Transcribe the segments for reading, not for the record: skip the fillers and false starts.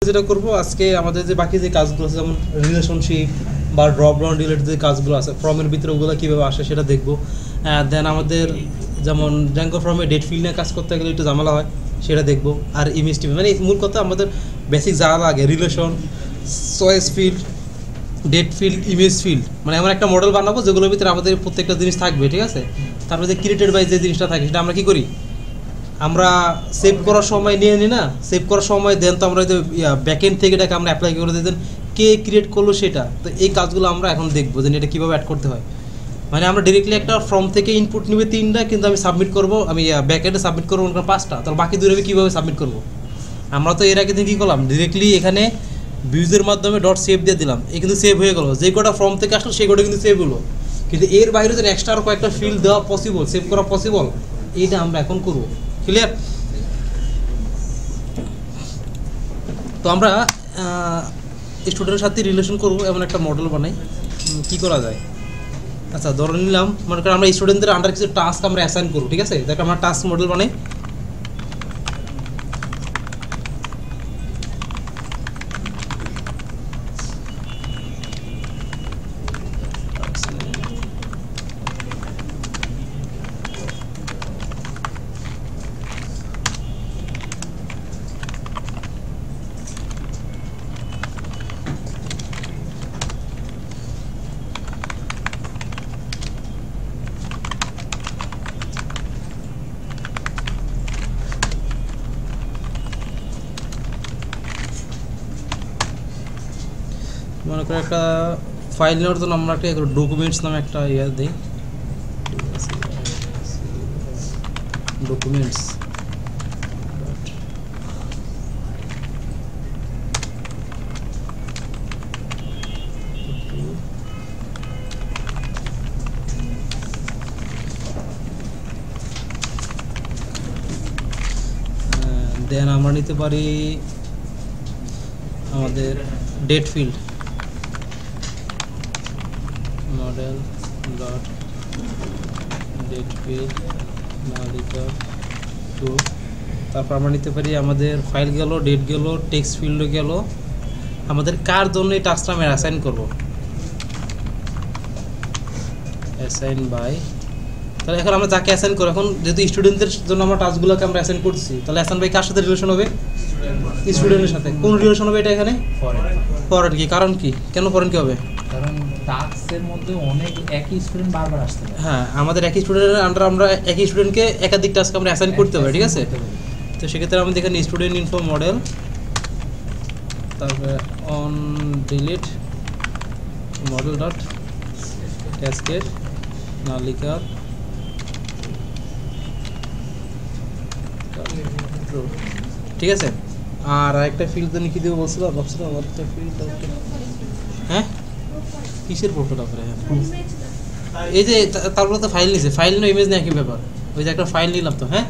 যেটা করবো আজকে আমাদের যে বাকি যে কাজগুলো আছে যেমন রিলেশনশিপ বা ড্রপ ডাউন রিলেটেড যে কাজগুলো আছে ফর্মের ভিতরে ওগুলো কীভাবে আসে সেটা দেখবো। দেন আমাদের যেমন জ্যাঙ্গো ফর্মে ডেট ফিল্ড নিয়ে কাজ করতে গেলে একটু ঝামেলা হয়, সেটা দেখবো। আর ইমেজ টিভি মানে মূল কথা আমাদের বেসিক যা লাগে relation, choice field, date field, image field, মানে এমন একটা মডেল বানাবো যেগুলোর ভিতরে আমাদের প্রত্যেকটা জিনিস থাকবে, ঠিক আছে। তারপরে যে ক্রিয়েটেড বাই যে জিনিসটা থাকে সেটা আমরা কী করি, আমরা সেভ করার সময় নিয়ে নিই না, সেভ করার সময় দেন তো আমরা যে ব্যাকএন্ড থেকে এটাকে আমরা অ্যাপ্লাই করে দিতেন কে ক্রিয়েট করলো সেটা। তো এই কাজগুলো আমরা এখন দেখবো যে এটা কীভাবে অ্যাড করতে হয়। মানে আমরা ডিরেক্টলি একটা ফর্ম থেকে ইনপুট নেবে 3টা, কিন্তু আমি সাবমিট করবো, আমি ব্যাকএন্ডে সাবমিট করবো 5টা, তাহলে বাকি 2টা আমি কীভাবে সাবমিট করবো। আমরা তো এর আগে কী করলাম, ডিরেক্টলি এখানে ভিউজের মাধ্যমে ডট সেভ দিয়ে দিলাম, এই কিন্তু সেভ হয়ে গেলো, যে কটা ফর্ম থেকে আসলো সেই কটা কিন্তু সেভ হলো। কিন্তু এর বাইরে যদি এক্সট্রা আরও কয়েকটা ফিল্ড দেওয়া পসিবল, সেভ করা পসিবল, এইটা আমরা এখন করবো। ক্লিয়ার? তো আমরা স্টুডেন্টের সাথে রিলেশন করবো এমন একটা মডেল বানাই। কি করা যায়, আচ্ছা ধরে নিলাম মনে করেন আমরা স্টুডেন্টদের আন্ডার কিছু টাস্ক আমরা অ্যাসাইন করবো, ঠিক আছে। দেখো আমরা টাস্ক মডেল বানাই। মনে করে একটা ফাইল নেওয়ার জন্য আমরা একটা ডকুমেন্টস নামে একটা দিই, ডকুমেন্টস। দেন আমরা নিতে পারি আমাদের date field, model dot date field null equal to. তারপর আমরা নিতে পারি আমাদের ফাইল গেল, ডেট গেল, টেক্সট ফিল্ড গেল, আমাদের কার জন্য এই টাস্কটা আমরা অ্যাসাইন করবো, অ্যাসাইন বাই। তাহলে এখন আমরা যাকে অ্যাসাইন করবো, এখন যেহেতু স্টুডেন্টদের জন্য আমরা টাস্কগুলোকে আমরা অ্যাসাইন করছি, তাহলে অ্যাসাইন বাই কার সাথে রিলেশন হবে, স্টুডেন্টের সাথে। কোন রিলেশন হবে এটা এখানে, ফরওয়ার্ড কি, কারণ কি, কেন ফরওয়ার্ড কি হবে, কারণ টাস্কের মধ্যে অনেক একই স্টুডেন্ট বারবার আসতে পারে। হ্যাঁ, আমাদের একই স্টুডেন্টের আন্ডার আমরা একই স্টুডেন্টকে একাধিক টাস্ক আমরা অ্যাসাইন করতে পারি, ঠিক আছে। তো সেক্ষেত্রে আমাদের এখানে স্টুডেন্ট ইনফো মডেল, তারপরে on delete model dot cascade null equal true, ঠিক আছে। আর একটা ফিল্ড তো লিখে দেবো বলছিলাম, ভাবছিলাম আমার একটা ফিল্ড, হ্যাঁ কিসের ফটোগ্রাফার, হ্যাঁ এই যে তারপরে তো ফাইল নিছে, ফাইল না ইমেজ নেই কি ব্যাপার, ওই যে একটা ফাইল নিলাম তো, হ্যাঁ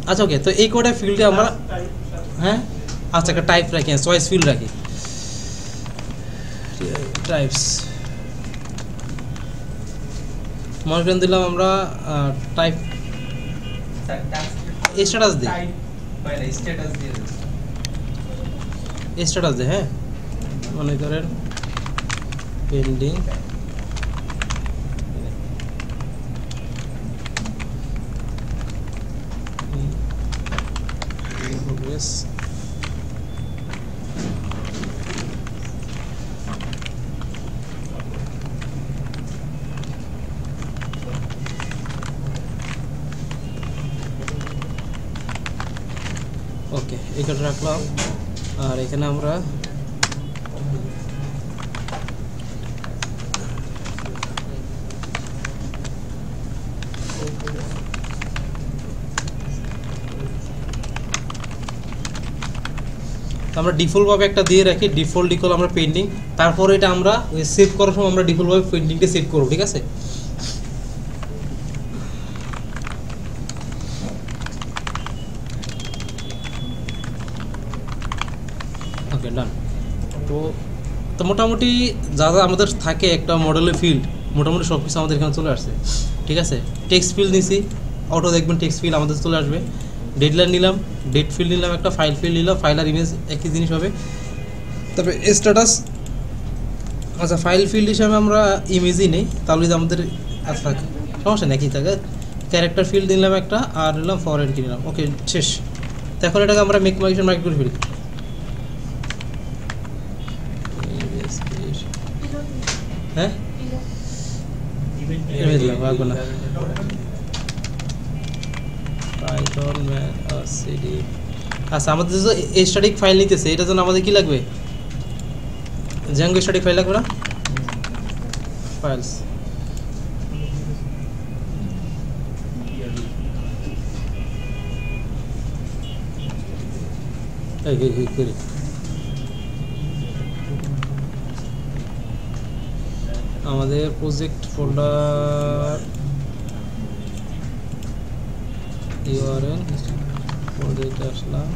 আচ্ছা ওকে। তো এই কোডে ফিল্ডে আমরা, হ্যাঁ আচ্ছা একটা টাইপ রাখি, চয়েস ফিল্ড রাখি, টাইপস মনে করেন দিলাম আমরা টাইপ স্ট্যাটাস দিই, স্ট্যাটাস দিই, হ্যাঁ মনে করেন পেন্ডিং, progress, ওকে এখানে রাখলাম। আর এখানে আমরা আমরা ডিফল্টভাবে একটা দিয়ে রাখি, ডিফল্ট ইকুয়াল আমরা পেন্ডিং, তারপরে এটা আমরা ওই সেভ করার সময় আমরা ডিফল্টভাবে পেন্ডিংটা সেভ করব, ঠিক আছে। ওকে ডান। তো মোটামুটি যা যা আমাদের থাকে একটা মডেলের ফিল্ড, মোটামুটি সব কিছু আমাদের এখানে চলে আসছে, ঠিক আছে। টেক্সট ফিল্ড নিছি, অটো দেখবেন টেক্সট ফিল্ড আমাদের চলে আসবে। ডেডলাইন নিলাম, ডেট ফিল্ড নিলাম, একটা ফাইল ফিল্ড নিলাম, ফাইল আর ইমেজ একই জিনিস হবে। তারপরে স্ট্যাটাস, আচ্ছা ফাইল ফিল্ড হিসাবে আমরা ইমেজই নেই, তাহলে যদি আমাদের আচ্ছা সমস্যা নেই, একই থাকে। ক্যারেক্টার ফিল্ড নিলাম একটা, আর নিলাম ফরওয়ার্ড কি নিলাম, ওকে শেষ। তো এখন এটাকে আমরা মেক মাইগ্রেশন মার্কেট করে ফেলি। হ্যাঁ ইমেজ লাগবে না, পাইথন সিডি। আচ্ছা আমাদের যে স্ট্যাটিক ফাইল নিতেছে এটার জন্য আমাদের কি লাগবে, জ্যাঙ্গো স্ট্যাটিক ফাইল লাগবে না, ফাইলস করি। আমাদের প্রজেক্ট ফোল্ডার ইউআরএল প্রজেক্টে আসলাম,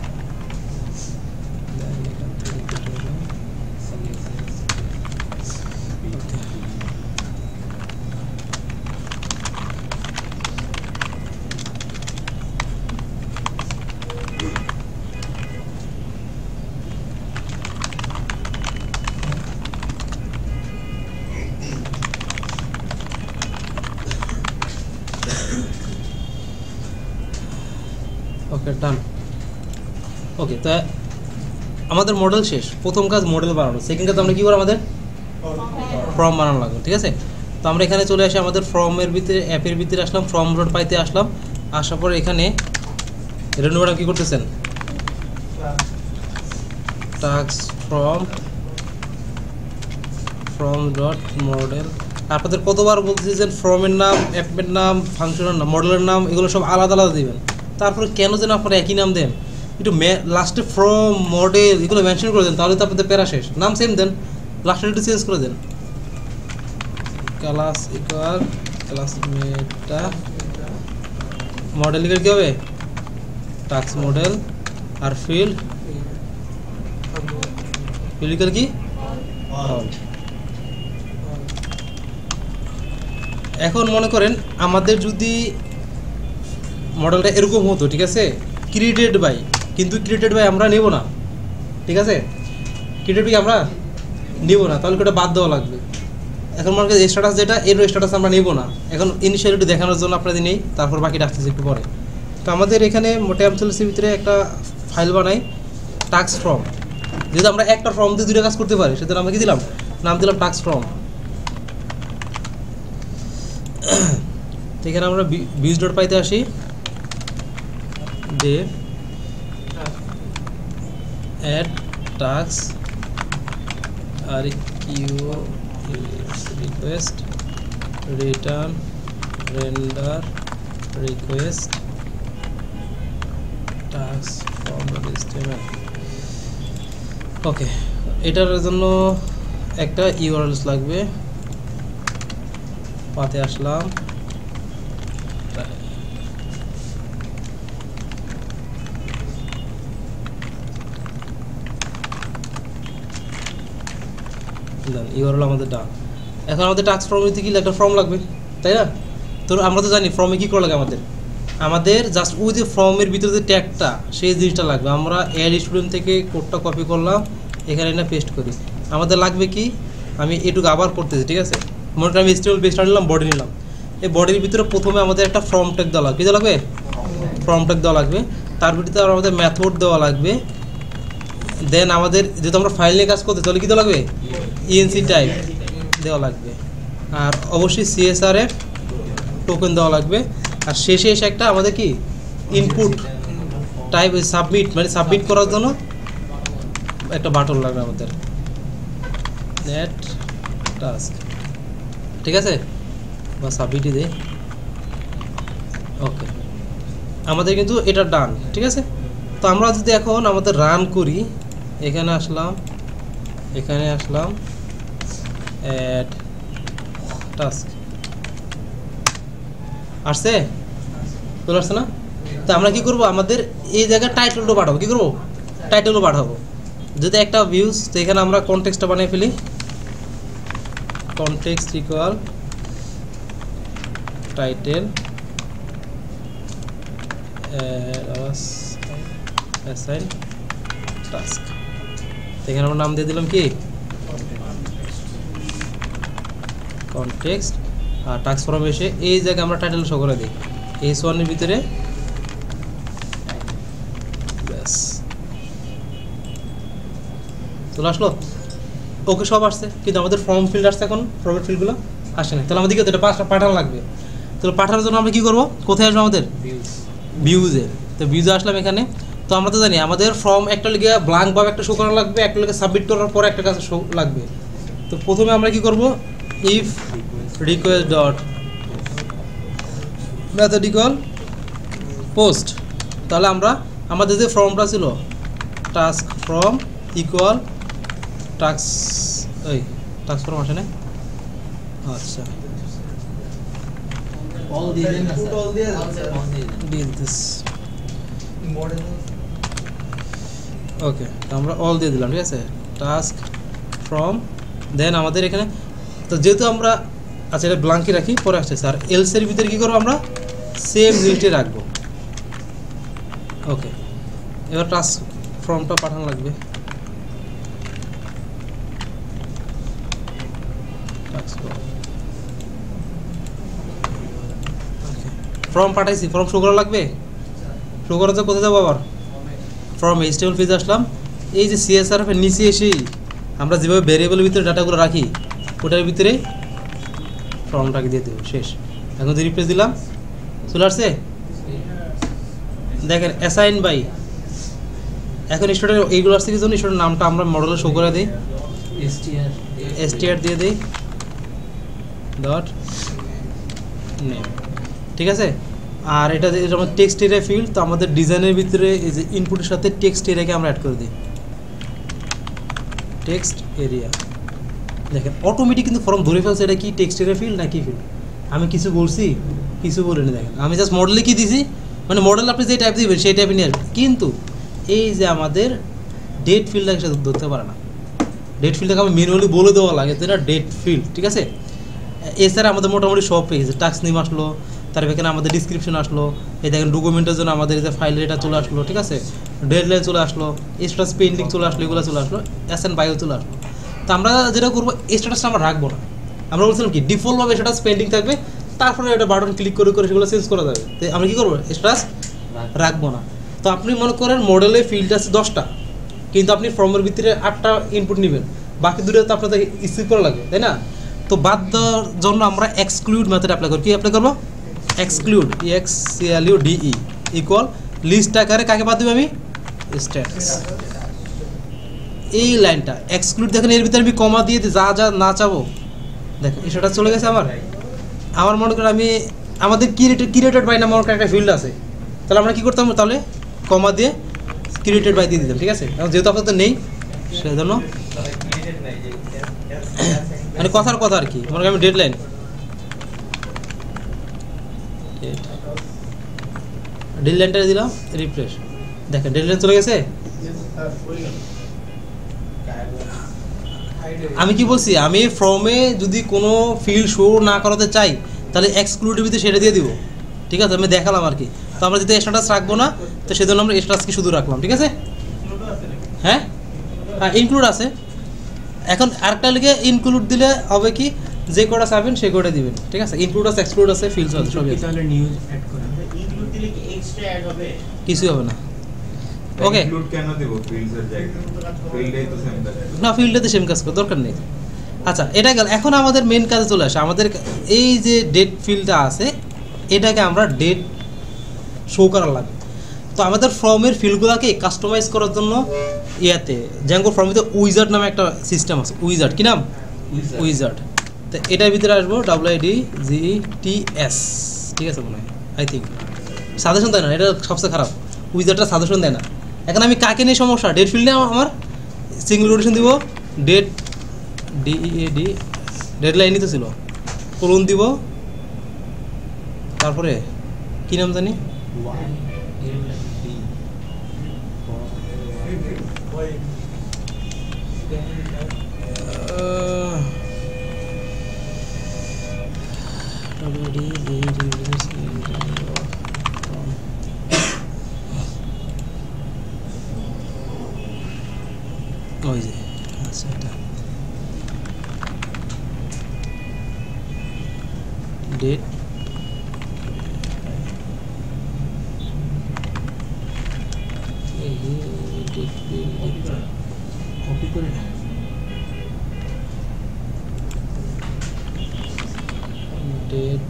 ওকে ডান। ওকে তো আমাদের মডেল শেষ, প্রথম কাজ মডেল বানানো, সেকেন্ড কাজ আমরা কী করবো, আমাদের ফর্ম বানানো লাগবে, ঠিক আছে। তো আমরা এখানে চলে আসি, আমাদের ফর্মের ভিতরে অ্যাপের ভিতরে আসলাম, ফর্ম ডট পাইতে আসলাম, আসার পর এখানে রেনু ম্যাডাম কী করতেছেন, টাস্ক ফর্ম ডট মডেল। আপনাদের কতবার বলতেছি যে ফর্মের নাম, অ্যাপের নাম, ফাংশনের নাম, মডেলের নাম এগুলো সব আলাদা আলাদা দিবেন। তারপরে কেন যেন আপনারা একই নাম দেন, একটু লাস্টে ফর্ম মডেল এগুলো মেনশন করে দেন, তাহলে তো আপনাদের প্যারা শেষ। নাম সেম দেন, লাস্টে একটু চেঞ্জ করে দেন, ক্লাস ইকুয়াল ক্লাসমেটা, মডেল লিখে কী হবে, টাস্ক মডেল, আর ফিল্ড লিখে কি অল। এখন মনে করেন আমাদের যদি মডেলটা এরকম হতো, ঠিক আছে, ক্রিয়েটেড বাই, কিন্তু ক্রিয়েটেড বাই আমরা নেব না, ঠিক আছে, ক্রিয়েটেড বাই আমরা নেব না, তাহলে ওটা বাদ দেওয়া লাগবে। এখন মনে করেন স্ট্যাটাস যেটা, এর স্ট্যাটাস আমরা নেব না, এখন ইনিশিয়ালিটি দেখানোর জন্য আপনাদের নেই, তারপর বাকি ডাকতেছি একটু পরে। তো আমাদের এখানে মোটামুটি ভিতরে একটা ফাইল বানাই, টাস্ক ফর্ম, যেহেতু আমরা একটা ফর্ম দিয়ে দুটো কাজ করতে পারি, সেজন্য আমরা কি দিলাম, নাম দিলাম টাস্ক ফর্ম। এখানে আমরা বিউজ ডট পাইতে আসি, যে অ্যাড টাস্ক আর q request return render request task form dot HTML. Okay, এটার জন্য একটা ইউআরএলস লাগবে, পাতে আসলাম, ইউআরএল আমাদের ডান। এখন আমাদের টাস্ক ফর্ম নিতে গেলে একটা ফর্ম লাগবে, তাই না? তো আমরা তো জানি ফর্মে কী করা লাগে, আমাদের জাস্ট ওই যে ফর্মের ভিতরে যে ট্যাগটা, সেই জিনিসটা লাগবে। আমরা অ্যাড স্টুডেন্ট থেকে কোডটা কপি করলাম, এখানে না পেস্ট করি। আমাদের লাগবে কি, আমি এটুকু আবার করতেছি, ঠিক আছে। মনে করি আমি স্টেবল বেসটা নিলাম, বডি নিলাম, এই বডির ভিতরে প্রথমে আমাদের একটা ফর্ম ট্যাগ দেওয়া লাগবে, কী দেওয়া লাগবে, ফর্ম ট্যাগ দেওয়া লাগবে। তার ভিতরে আমাদের মেথড দেওয়া লাগবে। দেন আমাদের যেহেতু আমরা ফাইল নিয়ে কাজ করতে, তাহলে কী দেওয়া লাগবে, ইএনসি টাইপ দেওয়া লাগবে, আর অবশ্যই সিএসআরএফ টোকেন দেওয়া লাগবে। আর শেষে এসে একটা আমাদের কি ইনপুট টাইপ সাবমিট, মানে সাবমিট করার জন্য একটা বাটন লাগবে আমাদের, নেট টাস্ক, ঠিক আছে, বা সাবমিটই দেয়। ওকে, আমাদের কিন্তু এটা ডান, ঠিক আছে। তো আমরা যদি এখন আমাদের রান করি, এখানে আসলাম, অ্যাড টাস্ক আসছে, চলে আসছে না? তো আমরা কি করব, আমাদের এই জায়গায় টাইটেলটা পাঠাবো, কি করবো, টাইটেলও পাঠাবো। যদি একটা ভিউজ, তো এখানে আমরা কনটেক্সটটা বানিয়ে ফেলি, context equal title assign task, এখানে আমরা নাম দিয়ে দিলাম কি কনটেক্সট, আর টাস্ক ফর্ম এসে এই জায়গায় আমরা টাইটেল শো করে দিই S1 এর ভিতরে, ব্যাস চলে আসলো। ওকে সব আসছে, কিন্তু আমাদের ফর্ম ফিল্ড আসছে, এখন ফর্মের ফিল্ডগুলো আসে না। তাহলে আমাদেরকে এটা পাঠানো লাগবে। তাহলে পাঠানোর জন্য আমরা কী করবো, কোথায় আসবো আমাদের ভিউজে। তো ভিউজে আসলাম এখানে। তো আমরা তো জানি আমাদের ফর্ম একটা লিখে ব্ল্যাঙ্কভাবে একটা শো করা লাগবে, একটা লিখে সাবমিট করার পরে একটা কাছে শো লাগবে। তো প্রথমে আমরা কি করব, if request dot method equal post, তাহলে আমরা আমাদের যে ফর্মটা ছিল টাস্ক ফর্ম ইকুয়াল টাস্ক, এই টাস্ক ফর্ম আসে না, আচ্ছা all দিয়ে দেন না স্যার, দিয়ে দিস ওকে। তো আমরা অল দিয়ে দিলাম, ঠিক আছে, টাস্ক ফ্রম। দেন আমাদের এখানে তো যেহেতু আমরা, আচ্ছা এটা ব্লাঙ্কই রাখি, পরে আসছে স্যার এলসের ভিতরে কী করবো আমরা সেম জিনিসটি রাখবো। ওকে, এবার টাস্ক ফর্মটা পাঠানো লাগবে। ফর্ম পাঠাইছি, ফর্ম শো করা লাগবে, শো করা তো কোথায় যাবো আবার, ফর্ম HTML পেজে আসলাম। এই যে CSRF এর নিচে এসেই আমরা যেভাবে ভ্যারিয়েবলের ভিতরে ডাটাগুলো রাখি ওটার ভিতরে ফর্মটাকে দিয়ে দেবো, শেষ। এখন যদি রিপ্লেস দিলাম চলে আসছে, দেখেন অ্যাসাইন বাই। এখন স্টুডেন্ট এইগুলো আসছে কি জন্য, স্টুডেন্ট নামটা আমরা মডেলে শো করে দিই, str দিয়ে দিই ডট নেম, ঠিক আছে। আর এটা যেমন টেক্সট এরিয়া ফিল্ড, তো আমাদের ডিজাইনের ভিতরে এই যে ইনপুটের সাথে টেক্সট এরিয়াকে আমরা অ্যাড করে দিই, টেক্সট এরিয়া। দেখেন অটোমেটিক কিন্তু ফর্ম ধরে ফেলছে এটা কি টেক্সট এরিয়া ফিল্ড না কি ফিল্ড, আমি কিছু বলছি কিছু বলিনি। দেখেন আমি জাস্ট মডেলে কি দিছি, মানে মডেল আপনি যে টাইপ দিবেন সেই টাইপে নিয়ে আসবেন, কিন্তু এই যে আমাদের ডেট ফিল্ডটাকে সাথে ধরতে পারে না। ডেট ফিল্ডটাকে আমি ম্যানুয়ালি বলে দেওয়া লাগে, তো এটা ডেট ফিল্ড, ঠিক আছে। এছাড়া আমাদের মোটামুটি সব পেয়ে গেছে, টাস্ক নেম আসলো, তারপর এখানে আমাদের ডিসক্রিপশন আসলো, এই দেখেন ডকুমেন্টের জন্য আমাদের যে ফাইলের এটা চলে আসলো, ঠিক আছে, ডেডলাইন চলে আসলো, স্ট্যাটাস পেন্ডিং চলে আসলো, এগুলো চলে আসলো, অ্যাসাইন বায়ো চলে আসলো। তো আমরা যেটা করবো স্ট্যাটাসটা আমরা রাখবো না, আমরা বলছিলাম কি ডিফল্টভাবে স্ট্যাটাস পেন্ডিং থাকবে, তারপরে এটা বাটন ক্লিক করে করে সেগুলো চেঞ্জ করা যাবে। তো আমরা কী করবো, স্ট্যাটাস রাখবো না। তো আপনি মনে করেন মডেলে ফিল্ড আছে 10টা, কিন্তু আপনি ফর্মের ভিতরে 8টা ইনপুট নেবেন, বাকি 2টা তো আপনাদের স্কিপ করা লাগবে, তাই না। তো বাদ দেওয়ার জন্য আমরা এক্সক্লুড মেথড অ্যাপ্লাই করি। কি অ্যাপ্লাই করবো, এক্সক্লুড EXCLUDE ইকুয়াল লিস্ট আকারে কাকে বাদ দেবো আমি, স্ট্যাটাস। এই লাইনটা এক্সক্লুড, দেখেন এর ভিতরে আমি কমা দিয়ে দিই, যা যা না চাবো, দেখেন স্ট্যাটাস চলে গেছে আমার মনে করেন আমি আমাদের ক্রিয়েটেড বাই নামে আমার একটা ফিল্ড আছে, তাহলে আমরা কী করতাম, তাহলে কমা দিয়ে ক্রিয়েটেড বাই দিয়ে দিতাম, ঠিক আছে। যেহেতু আপনাদের নেই সেজন্য মানে কথার কথা আর কি, মনে করেন আমি ডেডলাইন ডেডলাইনটা দিলাম, রিফ্রেশ, দেখেন ডেডলাইন চলে গেছে। আমি কি বলছি, আমি ফর্মে যদি কোনো ফিল্ড শো না করাতে চাই তাহলে এক্সক্লুডিভিতে সেটা দিয়ে দিব, ঠিক আছে, আমি দেখালাম আর কি। তো আমরা যদি স্ট্যাটাস রাখবো না, তো সেজন্য আমরা স্ট্যাটাসকে শুধু রাখলাম, ঠিক আছে। হ্যাঁ হ্যাঁ ইনক্লুড আছে। এখন আরেকটা লিখে ইনক্লুড দিলে হবে কি, যে কটা চাবেন সে কটা দিবেন, ঠিক আছে। ইনক্লুড আছে, এক্সক্লুড আছে, ফিল্ডস আছে, সবই আছে। তাহলে নিউজ অ্যাড করা হবে, ইনক্লুড দিলে কি এক্সট্রা অ্যাড হবে, কিছুই হবে না। ওকে, ইনক্লুড কেন দেব, ফিল্ডসের জায়গায় ফিল্ডেই তো সেম কাজ, না ফিল্ডে সেম কাজ করে দরকার নেই। আচ্ছা এটা গেল, এখন আমাদের মেন কাজে চলে আসে। আমাদের এই যে ডেট ফিল্ডটা আছে এটাকে আমরা ডেট শো করা লাগে। তো আমাদের ফর্মের ফিল্ডগুলোকে কাস্টমাইজ করার জন্য ইয়াতে জ্যাঙ্গো ফর্মেতে উইজার্ড নামে একটা সিস্টেম আছে। উইজার্ড কি নাম, উইজার্ড। তো এটার ভিতরে আসবো WIDGETS, ঠিক আছে মনে হয়, আই থিঙ্ক। সাজেশন দেয় না, এটা সবচেয়ে খারাপ, উইজার্ডটা সাজেশন দেয় না। এখন আমি কাকে নিয়ে সমস্যা, ডেট ফিল্ডে আমার সিঙ্গল কোটেশন দিব, ডেট DEAD, ডেডলাইনই তো ছিল, কোলন দিব, তারপরে কি নাম জানি, ওই যে আচ্ছা এটা ডেট কপি করে নাও। ডেট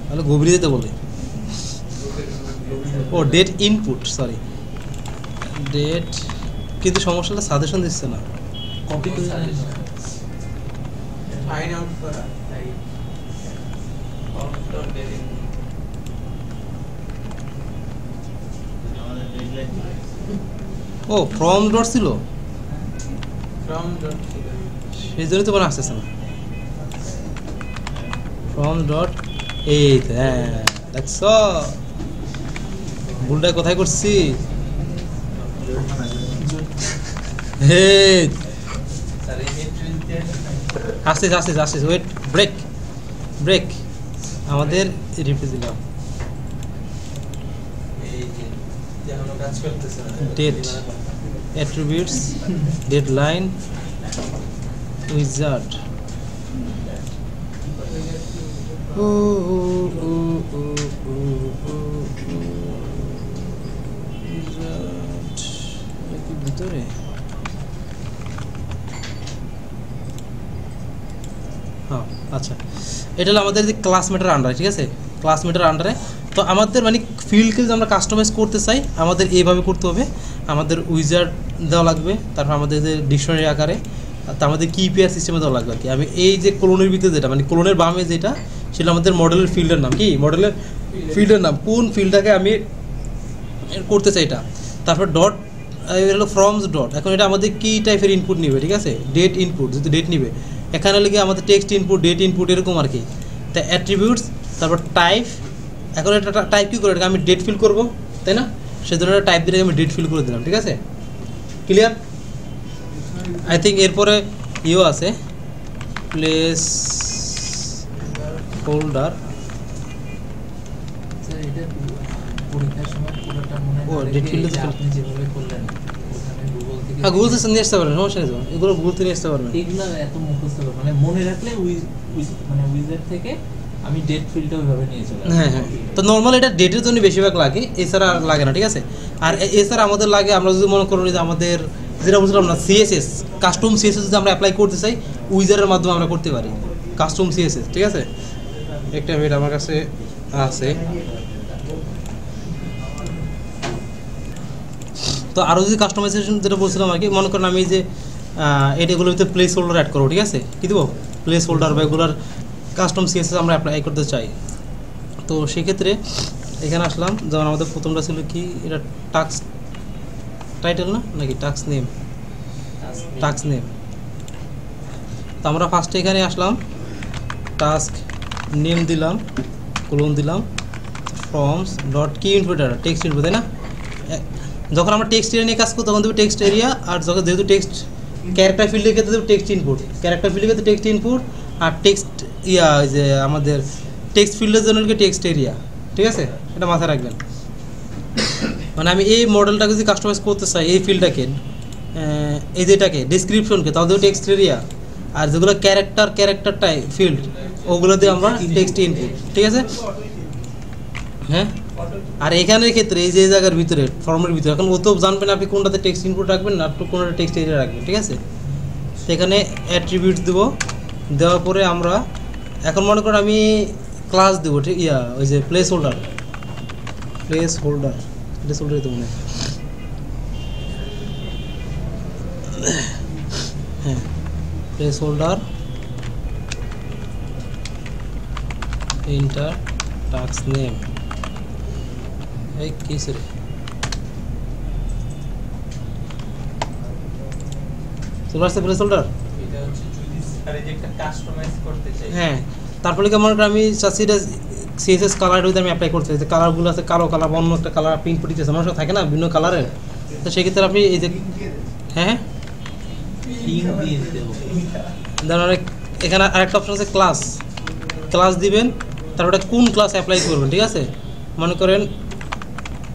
তাহলে গভীরে যেতে বলে ও ডেট ইনপুট সরি ডেট কিন্তু সমস্যাটা সাজেশন দিচ্ছে না কপি করে নাও। ফাইন্ড আউট করা তাই কাউন্টার ডেলিং আমাদের ডেডলাইন ও ফ্রম ডট ছিল ফ্রম ডট সেই জন্য তো মনে আসতেছে না ফ্রম ডট এই তো, হ্যাঁ দেখছ ভুলটা কোথায় করছি হে স্যার এই এন্ট্রিতে আসতেছে আসতেছে আসতেছে ওয়েট ব্রেক ব্রেক আমাদের রিপ্লে দিলাম এই যে যেন কাজ করতেছে না Date. attributes deadline wizard wizard কি ভিতরে হ্যাঁ আচ্ছা এটা হলো আমাদের যে ক্লাসমেটের আন্ডারে ঠিক আছে ক্লাসমেটের আন্ডারে তো আমাদের মানে ফিল্ডকে যদি আমরা কাস্টমাইজ করতে চাই আমাদের এইভাবে করতে হবে আমাদের উইজার্ড দেওয়া লাগবে তারপর আমাদের যে ডিকশনারি আকারে তা আমাদের কি পেয়ার সিস্টেমে দেওয়া লাগবে আর কি আমি এই যে ক্লোনের ভিতরে যেটা মানে ক্লোনের বামে যেটা সেটা আমাদের মডেলের ফিল্ডের নাম কি মডেলের ফিল্ডের নাম কোন ফিল্ডটাকে আমি করতে চাই এটা তারপর ডট এটা হলো ফ্রমস ডট এখন এটা আমাদের কি টাইপের ইনপুট নিবে ঠিক আছে ডেট ইনপুট যদি ডেট নিবে এখানে লিখে আমাদের টেক্সট ইনপুট ডেট ইনপুট এরকম আর কি তা অ্যাট্রিবিউটস তারপর টাইপ এখন এটা টাইপ কী করে এটাকে আমি ডেট ফিল করবো তাই না সেজন্য এটা টাইপ দিয়ে আমি ডেট ফিল করে দিলাম ঠিক আছে ক্লিয়ার আই থিঙ্ক এরপরে ইও আছে প্লেস হোল্ডার স্যার এটা পরীক্ষার সময় পুরোটা মনে ও, হয় date field যে এ আপনি যেভাবে করলেন ওখানে গুগল থেকে হ্যাঁ গুগল থেকে নিয়ে আসতে পারবেন সমস্যা নেই তো এগুলো গুগল থেকে নিয়ে আসতে পারবেন এগুলো এত মুখস্থ করো মানে মনে রাখলে মানে উইজার থেকে আমি ডেট ফিল্ডটা ওইভাবে নিয়ে চলে আসবো। হ্যাঁ হ্যাঁ তো নর্মাল এটা ডেটের জন্য বেশিরভাগ লাগে এছাড়া আর লাগে না ঠিক আছে আর এছাড়া আমাদের লাগে আমরা যদি মনে করুন যে আমাদের যেটা বুঝলাম না সিএসএস কাস্টম সিএসএস যদি আমরা অ্যাপ্লাই করতে চাই উইজারের মাধ্যমে আমরা করতে পারি কাস্টম সিএসএস ঠিক আছে একটা মিনিট আমার কাছে আছে তো আরও যদি কাস্টমাইজেশন যেটা বলছিলাম আর কি মনে করেন আমি যে এটাগুলোর ভিতরে প্লেস হোল্ডার অ্যাড করবো ঠিক আছে কী দেবো প্লেস হোল্ডার বা এগুলোর কাস্টম সিএসএস আমরা অ্যাপ্লাই করতে চাই তো সেক্ষেত্রে এখানে আসলাম যেমন আমাদের প্রথমটা ছিল কি এটা টাস্ক টাইটেল না নাকি টাস্ক নেম টাস্ক নেম তো আমরা ফার্স্টে এখানে আসলাম টাস্ক নেম দিলাম কোলন দিলাম ফর্মস ডট কি ইনপুট টেক্সট ইনপুট তাই না যখন আমরা টেক্সট এরিয়া নিয়ে কাজ করবো তখন দেবো টেক্সট এরিয়া আর যখন যেহেতু টেক্সট ক্যারেক্টার ফিল্ডের ক্ষেত্রে দেবো টেক্সট ইনপুট ক্যারেক্টার ফিল্ডের ক্ষেত্রে টেক্সট ইনপুট আর টেক্সট যে আমাদের টেক্সট ফিল্ডের জন্য টেক্সট এরিয়া ঠিক আছে এটা মাথায় রাখবেন মানে আমি এই মডেলটাকে যদি কাস্টমাইজ করতে চাই এই ফিল্ডটাকে এই যেটাকে ডিসক্রিপশনকে তাও দেবো টেক্সট এরিয়া আর যেগুলো ক্যারেক্টারটাই ফিল্ড ওগুলো দিয়ে আমরা টেক্সট ইনপুট ঠিক আছে হ্যাঁ আর এখানের ক্ষেত্রে এই যে জায়গার ভিতরে ফর্মের ভিতরে এখন ও তো জানবেন আপনি কোনটাতে টেক্সট ইনপুট রাখবেন না কোনটা টেক্সট এরিয়া রাখবেন ঠিক আছে সেখানে অ্যাট্রিবিউটস দেবো দেওয়ার পরে আমরা এখন মনে করেন আমি ক্লাস দেবো ঠিক ওই যে প্লেস হোল্ডার তো মনে হয় হ্যাঁ place holder inter task name এই কিসের চলে আসছে প্লেস হোল্ডার এটা হচ্ছে যদি স্যার এই যে একটা কাস্টমাইজ করতে চাই হ্যাঁ তারপরে কি মনে করেন আমি চাচ্ছি এটা সিএসএস কালার যদি আমি অ্যাপ্লাই করতে চাই যে কালারগুলো আছে কালো কালার অন্য একটা কালার প্রিন্ট করে দিতেছে মানুষের থাকে না বিভিন্ন কালারের তো সেক্ষেত্রে আপনি এই যে হ্যাঁ লিংক দিয়ে দেবো ধরেন এখানে আরেকটা অপশন আছে ক্লাস দিবেন তারপরে কোন ক্লাস অ্যাপ্লাই করবেন ঠিক আছে মনে করেন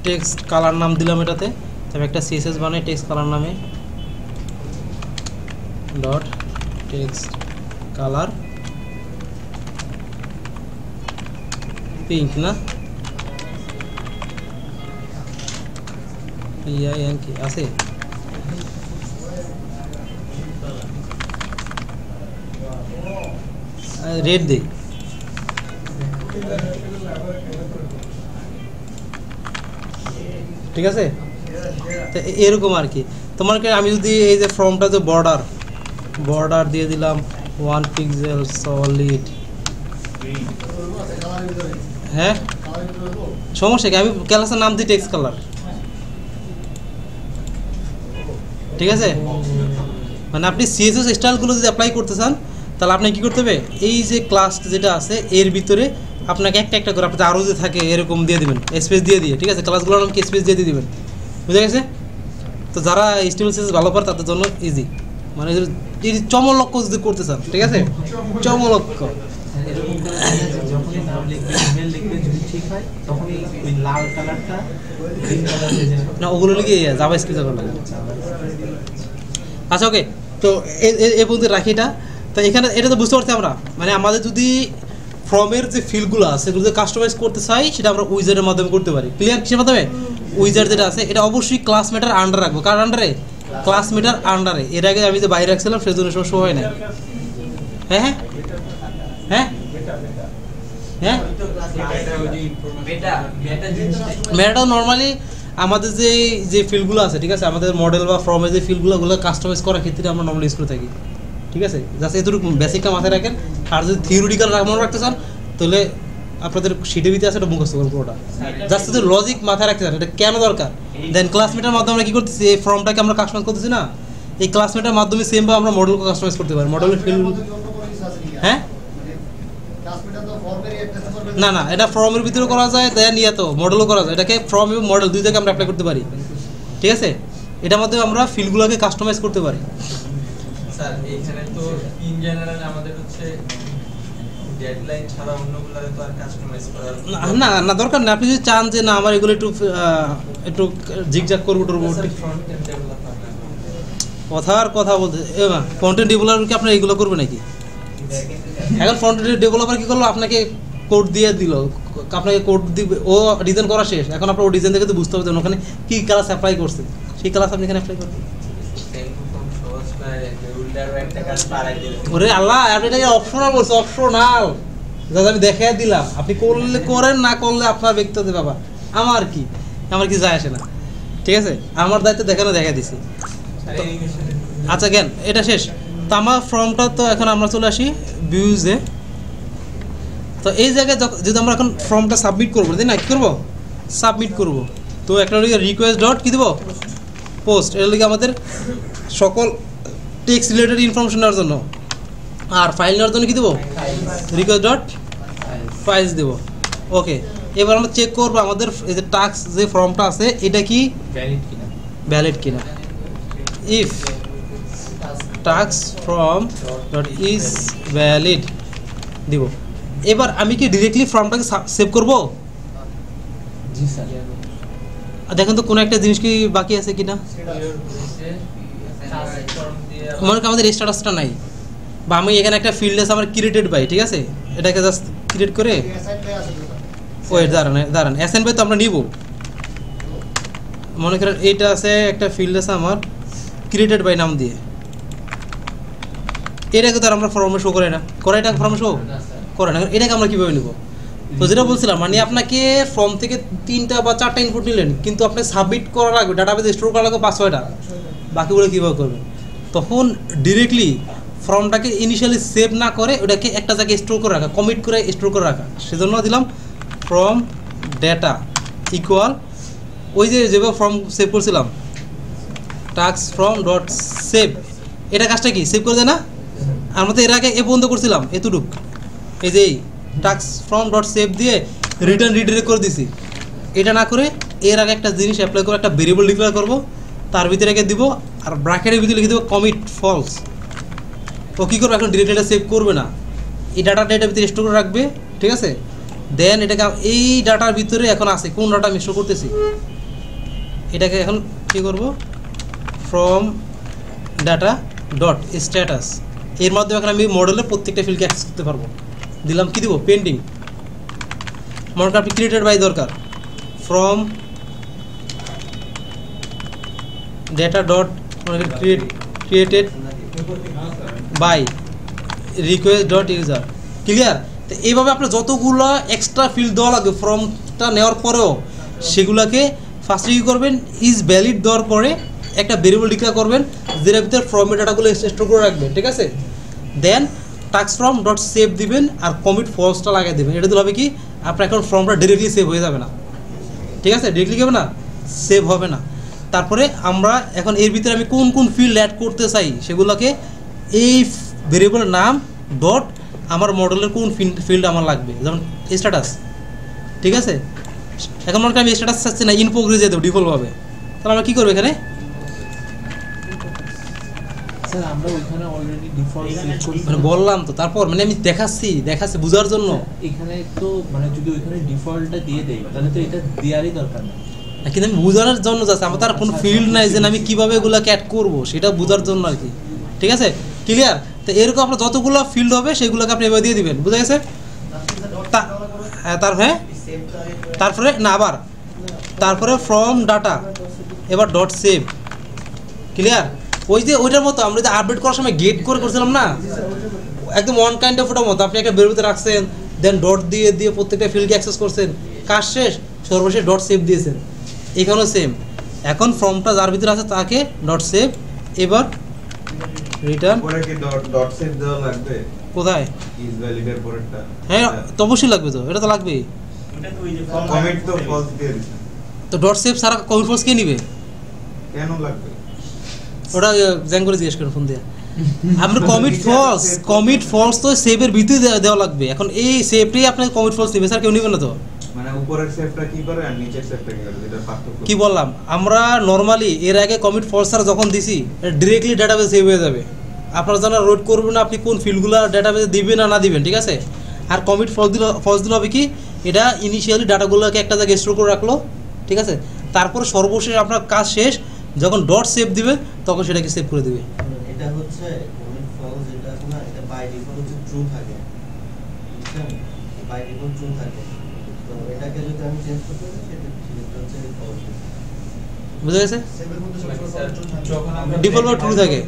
টেক্সট কালার নাম দিলাম এটাতে, আমি একটা সিএসএস বানাই টেক্সট কালার নামে, ডট টেক্সট কালার পিঙ্ক না PINK আছে, রেড দিই, ঠিক আছে। তো এরকম আর কি তোমাকে আমি যদি এই যে ফর্মটা যে বর্ডার দিয়ে দিলাম 1 পিক্সেল সলিড, হ্যাঁ সমস্যা কি, আমি ক্লাসের নাম দিই টেক্সট কালার, ঠিক আছে। মানে আপনি সিএসএস স্টাইলগুলো যদি অ্যাপ্লাই করতে চান তাহলে আপনি কী করতে হবে, এই যে ক্লাস যেটা আছে এর ভিতরে আপনাকে একটা একটা করে, আপনি আরও যে থাকে এরকম দিয়ে দিবেন, স্পেস দিয়ে ঠিক আছে, ক্লাসগুলোর নামকে স্পেস দিয়ে দিবেন, বুঝে গেছে। তো যারা HTML CSS ভালো পারে তাদের জন্য ইজি, মানে চমলক্ষ যদি করতে চান, ঠিক আছে, চমলক্ষ এরকম করে যখনই নাম লিখবে ইমেল লিখবে যদি ঠিক হয় তখনই ওই লাল কালারটা গ্রিন কালার হয়ে যাবে না, ওগুলো লিখে জাভাস্ক্রিপ্ট করতে লাগে। আচ্ছা ওকে, তো এই পর্যন্ত রাখি এটা। তো এখানে এটা তো বুঝতে পারছি আমরা, মানে আমাদের যদি ফর্মের যে ফিল্ডগুলো আছে সেগুলো কাস্টমাইজ করতে চাই সেটা আমরা উইজার্ডের মাধ্যমে করতে পারি। ক্লিয়ার? কিসের মাধ্যমে? উইজার্ড যেটা আছে এটা অবশ্যই ক্লাসমেটার আন্ডার রাখবো। কার আন্ডারে? ক্লাসমেটার আন্ডারে। এর আগে আমি যে বাইরে রাখছিলাম সেজন্য সময় শো হয় না। হ্যাঁ হ্যাঁ হ্যাঁ হ্যাঁ মেটাটা নর্মালি আমাদের যে ফিল্ডগুলো আছে, ঠিক আছে, আমাদের মডেল বা ফর্মের যে ফিল্ডগুলো কাস্টমাইজ করার ক্ষেত্রে আমরা নর্মালি ইউজ করে থাকি, ঠিক আছে। জাস্ট এতটুকু বেসিকটা মাথায় রাখেন। আর যদি থিওরিটিক্যাল মনে রাখতে চান তাহলে আপনাদের শিটে ভিতরে আছে, এটা মুখস্থ করুন পুরোটা। জাস্ট যদি লজিক মাথায় রাখতে চান এটা কেন দরকার, দেন ক্লাসমেটের মাধ্যমে আমরা কী করতেছি, এই ফর্মটাকে আমরা কাস্টমাইজ করতেছি না, এই ক্লাসমেটের মাধ্যমে সেমভাবে আমরা মডেলকে কাস্টমাইজ করতে পারি। মডেলের ফিল্ড, হ্যাঁ না না, এটা ফর্মের ভিতরে করা যায়, দেন তো মডেলও করা যায়। এটাকে ফর্ম এবং মডেল দুই জায়গায় আমরা অ্যাপ্লাই করতে পারি, ঠিক আছে। এটার মাধ্যমে আমরা ফিল্ডগুলোকে কাস্টমাইজ করতে পারি। স্যার এখানে তো ইন জেনারেল আমাদের হচ্ছে ডেডলাইন ছাড়া অন্যগুলোরে তো আর কাস্টমাইজ করার না না দরকার না। আপনি যদি চান যে না আমার এগুলো একটু জিগজাগ করবো টরবো, ফ্রন্ট এন্ড ডেভেলপার কথা বলতে ফ্রন্ট-এন্ড ডেভেলপার কি আপনার এগুলো করবে নাকি? এখন ফ্রন্ট-এন্ড ডেভেলপার কি করলো, আপনাকে কোড দিয়ে দিল, আপনাকে কোড দিবে, ও ডিজাইন করা শেষ, এখন আপনার ও ডিজাইন দেখে তো বুঝতে হবে যে ওখানে কী ক্লাস অ্যাপ্লাই করছে, সেই ক্লাস আপনি এখানে অ্যাপ্লাই করবেন। ওরে আল্লাহ, আপনি এটাকে অপশনাল বলছে, অপশনাল, দাদা আমি দেখাই দিলাম, আপনি করলে করেন, না করলে আপনার ব্যক্তিগত ব্যাপার, আমার কি যায় আসে না, ঠিক আছে। আমার দায়িত্ব দেখানো দেখা দিছি। আচ্ছা জ্ঞান এটা শেষ। তো আমার ফর্মটা তো এখন আমরা চলে আসি ভিউজে। তো এই জায়গায় যদি আমরা এখন ফর্মটা সাবমিট করবো, তাই না, কী করবো, সাবমিট করবো। তো একটা রিকোয়েস্ট ডট কী দেবো, পোস্ট। এর লিগে আমাদের সকল টেক্সট রিলেটেড ইনফরমেশন নেওয়ার জন্য, আর ফাইল নেওয়ার জন্য কী দেবো, রিকোয়েস্ট ডট ফাইলস দেবো। ওকে, এবার আমরা চেক করবো আমাদের এই যে টাস্ক যে ফর্মটা আছে এটা কি ভ্যালিড কিনা। If task form dot is valid দিব। এবার আমি কি ডিরেক্টলি ফর্মটাকে সেভ করবো? জি স্যার। দেখেন তো কোনো একটা জিনিস কি বাকি আছে কিনা। মনে করেন আমাদের স্ট্যাটাসটা নাই, বা আমি এখানে একটা ফিল্ড আছে আমার ক্রিয়েটেড বাই, ঠিক আছে, এটাকে জাস্ট ক্রিয়েট করে ওয়েট দাঁড়ান অ্যাসাইন বাই তো আমরা নিব। মনে করেন এইটা আছে একটা ফিল্ড আছে আমার ক্রিয়েটেড বাই নাম দিয়ে, এটাকে তো আর আমরা ফর্মে শো করে না, এটা ফর্মে শো করে না, এটাকে আমরা কীভাবে নেব? তো যেটা বলছিলাম, মানে আপনাকে ফর্ম থেকে 3টা বা 4টা ইনপুট নিলেন, কিন্তু আপনি সাবমিট করা লাগবে, ডাটাবেজে স্টোর করা লাগবে 5-6টা, বাকিগুলো কীভাবে করবেন? তখন ডিরেক্টলি ফর্মটাকে ইনিশিয়ালি সেভ না করে ওটাকে একটা জায়গায় স্টোর করে রাখা, কমিট করে স্টোর করে রাখা। সেজন্য দিলাম ফর্ম ডেটা ইকুয়াল ওই যেভাবে ফর্ম সেভ করছিলাম টাস্ক ফর্ম ডট সেভ, এটা কাজটা কি সেভ করে দেয় না? আমরা তো এর আগে এ পর্যন্ত করছিলাম এতটুক, এই যে টাস্ক ফর্ম ডট সেভ দিয়ে রিটার্ন রিডাইরেক্ট করে দিছি। এটা না করে এর আগে একটা জিনিস অ্যাপ্লাই করে একটা ভেরিয়েবল ডিক্লেয়ার করবো, তার ভিতরে রেখে দিব, আর ব্র্যাকেটের ভিতরে লিখে দেবো কমিট ফলস। ও কী করবে, এখন ডিরেক্ট এটা সেভ করবে না, এই ডাটাটা এটার ভিতরে স্টোর করে রাখবে, ঠিক আছে। দেন এটাকে এই ডাটার ভিতরে এখন আছে কোন ডাটা আমি স্টোর করতেছি, এটাকে এখন কি করব, ফ্রম ডাটা ডট স্ট্যাটাস, এর মাধ্যমে এখন আমি মডেলের প্রত্যেকটা ফিল্ডকে অ্যাক্সেস করতে পারবো। দিলাম কি দিব, পেন্ডিং। মনে করেন আপনি ক্রিয়েটেড বাই দরকার, from data dot created by request dot user. Clear? তো এইভাবে আপনার যতগুলো এক্সট্রা ফিল্ড দেওয়া লাগবে ফর্মটা নেওয়ার পরেও সেগুলোকে ফার্স্টে কী করবেন, ইজ ভ্যালিড দেওয়ার পরে একটা ভেরিয়েবল ডিক্লেয়ার করবেন যেটার ভিতরে ফর্মের ডাটাগুলো স্টোর করে রাখবেন, ঠিক আছে? দেন টাস্ক ফর্ম ডট সেভ দিবেন আর কমিট ফলসটা লাগিয়ে দেবেন। এটা দিলে হবে কি, আপনার এখন ফর্মটা ডিরেক্টলি সেভ হয়ে যাবে না, ঠিক আছে? ডিরেক্টলি হবে না, সেভ হবে না। তারপরে আমরা এখন এর ভিতরে আমি কোন কোন ফিল্ড অ্যাড করতে চাই সেগুলোকে এই ভেরিয়েবলের নাম ডট আমার মডেলের কোন ফিল্ড আমার লাগবে, যেমন স্ট্যাটাস, ঠিক আছে? এখন মনে করি আমি স্ট্যাটাস চাচ্ছি না, ইন প্রোগ্রেস দিয়ে দেবো ডিফল্টভাবে, তাহলে আমরা কী করবো এখানে, স্যার আমরা ওইখানে অলরেডি ডিফল্ট সেট করছি, মানে বললাম তো, তারপর মানে আমি দেখাচ্ছি বোঝার জন্য। এখানে তো মানে যদি ওইখানে ডিফল্টটা দিয়ে দেই তাহলে তো এটা দেওয়ারই দরকার না। কিন্তু আমি বোঝানোর জন্য যাচ্ছে, আমার তার কোনো ফিল্ড নাই যে আমি কীভাবে এগুলোকে অ্যাড করবো সেটা বোঝার জন্য আর কি, ঠিক আছে? ক্লিয়ার? তো এরকম আপনার যতগুলো ফিল্ড হবে সেগুলোকে আপনি এবার দিয়ে দিবেন, বুঝা গেছে? তারপরে না আবার তারপরে ফ্রম ডাটা এবার ডট সেভ। ক্লিয়ার? ওই যে ওইটার মতো আমরা যে আপডেট করার সময় গেট করে করছিলাম না, একদম ওয়ান কাইন্ড অফ ওটার মতো আপনি একটা বেরোতে রাখছেন, দেন ডট দিয়ে দিয়ে প্রত্যেকটা ফিল্ডকে অ্যাক্সেস করছেন, কাজ শেষ, সর্বশেষ ডট সেভ দিয়েছেন। এখানেও সেম, এখন ফর্মটা যার ভিতরে আছে তাকে ডট সেভ, এবার রিটার্ন। পরে কি ডট সেভ দেওয়া লাগবে? কোথায়? ইজ ভ্যালিডের পরেরটা। হ্যাঁ তো অবশ্যই লাগবে, তো এটা তো লাগবেই। কমিট তো ফলস দিয়ে দিছেন, তো ডট সেভ সারা কমিট ফলস কে নিবে? কেন লাগবে? ওটা জ্যাং করে জিজ্ঞেস করেন ফোন দিয়ে। আমরা কমিট ফলস তো সেভের ভিতরে দেওয়া লাগবে। এখন এই সেভটাই আপনাকে কমিট ফলস নেবে, স্যার কেউ নেবে না তো। মানে উপরের সেভটা কি করে আর নিচের সেভটা কি করে, এটা পার্থক্য কি বললাম, আমরা নর্মালি এর আগে কমিট ফলস ছাড়া যখন দিছি ডিরেক্টলি ডাটাবেস সেভ হয়ে যাবে, আপনারা জানা রোড করবেন না আপনি কোন ফিল্ডগুলো ডাটাবেসে দিবেন না দিবেন, ঠিক আছে? আর কমিট ফলস দিলে হবে কি, এটা ইনিশিয়ালি ডাটাগুলোকে একটা জায়গায় স্টোর করে রাখলো, ঠিক আছে? তারপর সর্বশেষ আপনার কাজ শেষ যখন ডট সেভ দিবে তখন সেটাকে সেভ করে দিবে। এটা হচ্ছে কমিট ফলস, এটা না, এটা বাই ডিফল্ট হচ্ছে ট্রু থাকে, বুঝছেন? বাই ডিফল্ট ট্রু থাকে, তো এটাকে যদি আমি চেঞ্জ করতে চাই সেটা হচ্ছে ফলস। বুঝা গেছে? সেভের মধ্যে স্যার যখন আমরা ডিফল্ট বা true থাকে।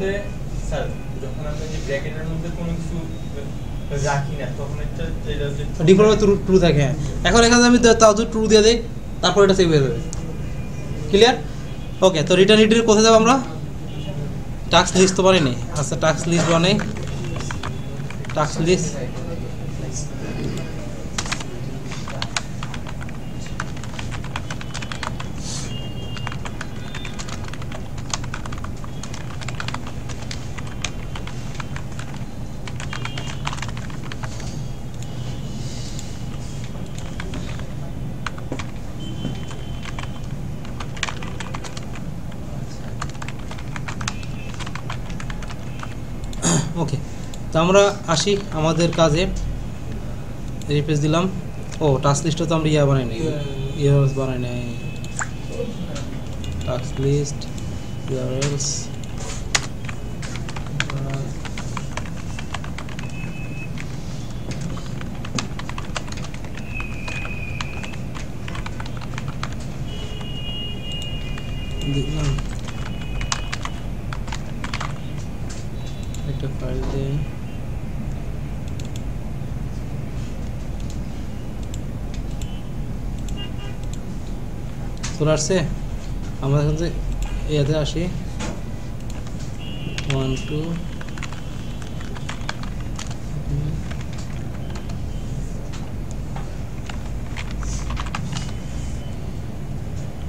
স্যার যখন আমরা যে ব্র্যাকেটের মধ্যে কোনো কিছু রাখি না তখন এটা ডিফল্ট ট্রু থাকে। হ্যাঁ, এখন এখানে আমি তাও যদি ট্রু দিয়ে দিই তারপর এটা সেভ হয়ে যাবে। ক্লিয়ার? ওকে, তো রিটার্ন হিডের কোথায় যাবো আমরা? টাস্ক লিস্ট তো বানাই নেই। আচ্ছা, টাস্ক লিস্ট বানাই। টাস্ক লিস্ট ওকে, তো আমরা আসি আমাদের কাজে। রিপ্লেস দিলাম। ও টাস্ক লিস্টে তো আমরা বানাই নাই, বানাই নাই। টাস্ক লিস্ট ইউআরএলস দিলাম। একটা ফাইল দিয়ে চলে আসছে। আমরা এখন যে ইয়াতে আসি 1 2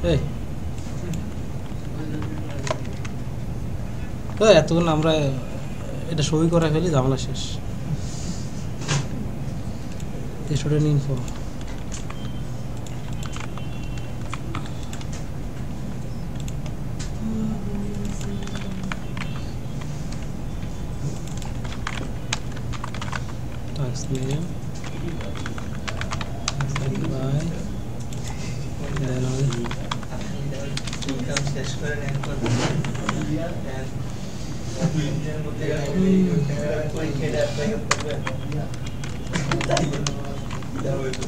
এই এতক্ষণ আমরা এটা সই করে ফেলি, ঝামেলা শেষ। Student info task name by full কাম শেষ করে নেন ইঞ্জিনের মধ্যে পরীক্ষাটা অ্যাপ্লাই করতে তাই এটা হয়তো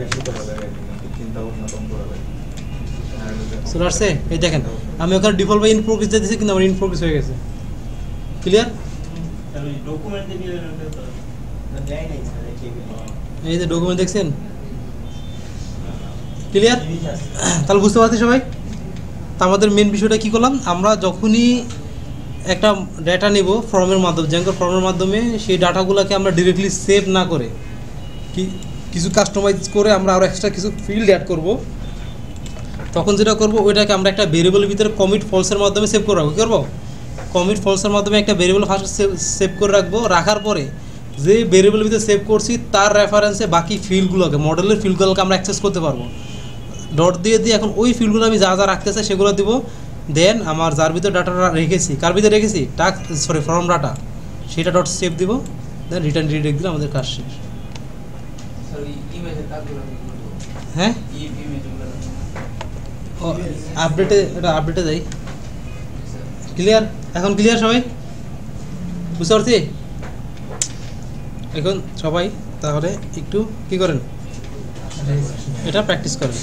বেশি করা লাগে কিন্তু চিন্তা ভাবনা কম করা লাগে চলে আসছে? এই দেখেন আমি ওখানে ডিফল্ট বা ইন প্রোগ্রেস দিয়েছি কিন্তু আমার ইন প্রোগ্রেস হয়ে গেছে। ক্লিয়ার? এই যে ডকুমেন্ট দেখছেন, ক্লিয়ার? তাহলে বুঝতে পারছি সবাই? তা আমাদের মেন বিষয়টা কি করলাম, আমরা যখনই একটা ডাটা নেব ফর্মের মাধ্যমে, জ্যাঙ্কো ফর্মের মাধ্যমে, সেই ডাটাগুলোকে আমরা ডিরেক্টলি সেভ না করে কিছু কাস্টমাইজ করে আমরা আরও এক্সট্রা কিছু ফিল্ড অ্যাড করব। তখন যেটা করব ওইটাকে আমরা একটা ভেরিয়েবলের ভিতরে কমিট ফলসের মাধ্যমে সেভ করে রাখবো। কী করবো? কমিট ফলসের মাধ্যমে একটা ভেরিয়েবল ফার্স্ট সেভ করে রাখবো। রাখার পরে যে ভেরিয়েবলের ভিতরে সেভ করছি তার রেফারেন্সে বাকি ফিল্ডগুলোকে, মডেলের ফিল্ডগুলোকে আমরা অ্যাক্সেস করতে পারবো। ডট দিয়ে এখন ওই ফিল্ডগুলো আমি যা যা রাখতে চাই সেগুলো দিব। দেন আমার যার ভিতরে ডাটাটা রেখেছি, কার ভিতরে রেখেছি, ফর্ম ডাটা, সেটা ডট সেভ দিব। দেন রিটার্ন রিডাইরেক্ট দিলে আমাদের কাজ শেষ। হ্যাঁ, ও আপডেটে যাই। ক্লিয়ার? এখন ক্লিয়ার সবাই? বুঝতে পারছি? এখন সবাই তাহলে একটু কি করেন, এটা প্র্যাকটিস করেন।